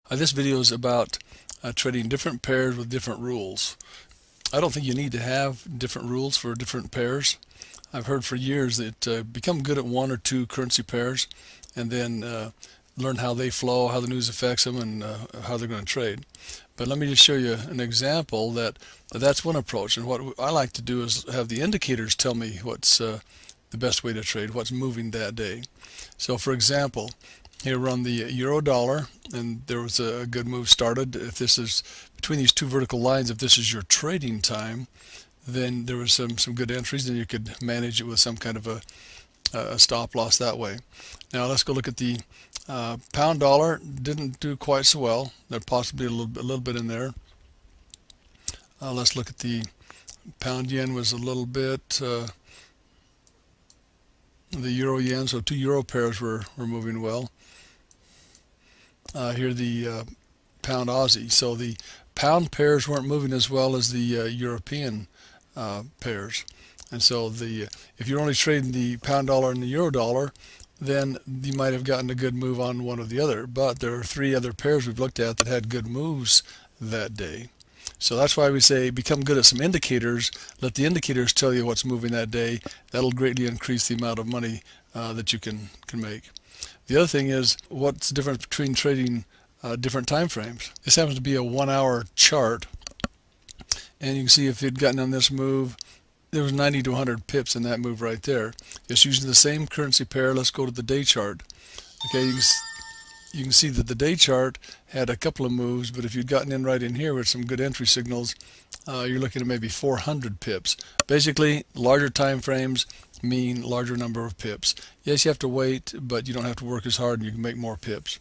This video is about trading different pairs with different rules. I don't think you need to have different rules for different pairs. I've heard for years that become good at one or two currency pairs and then learn how they flow, how the news affects them, and how they're going to trade. But let me just show you an example that's one approach. And what I like to do is have the indicators tell me what's the best way to trade, what's moving that day. So for example, here we're on the euro dollar, and there was a good move started. If this is between these two vertical lines, if this is your trading time, then there was some good entries, and you could manage it with some kind of a stop loss that way. Now let's go look at the pound dollar. Didn't do quite so well. There possibly a little bit in there. Let's look at the pound yen. Was a little bit the euro yen, so two euro pairs were moving well. Here the pound Aussie, so the pound pairs weren't moving as well as the European pairs, and so if you're only trading the pound dollar and the euro dollar, then you might have gotten a good move on one or the other. But there are three other pairs we've looked at that had good moves that day. So that's why we say become good at some indicators. Let the indicators tell you what's moving that day. That'll greatly increase the amount of money that you can make. The other thing is, what's the difference between trading different time frames? This happens to be a 1 hour chart, and you can see if you'd gotten on this move, there was 90 to 100 pips in that move right there. It's using the same currency pair. Let's go to the day chart. Okay, you can see that the day chart had a couple of moves, but if you'd gotten in right in here with some good entry signals, you're looking at maybe 400 pips. Basically, larger time frames mean larger number of pips. Yes, you have to wait, but you don't have to work as hard and you can make more pips.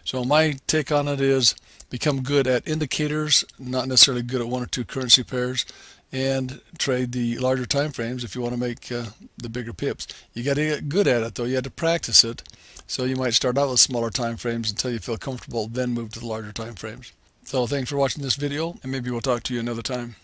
So my take on it is become good at indicators, not necessarily good at one or two currency pairs, and trade the larger time frames if you want to make the bigger pips. You got to get good at it though. You have to practice it. So you might start out with smaller time frames until you feel comfortable, then move to the larger time frames. So thanks for watching this video, and maybe we'll talk to you another time.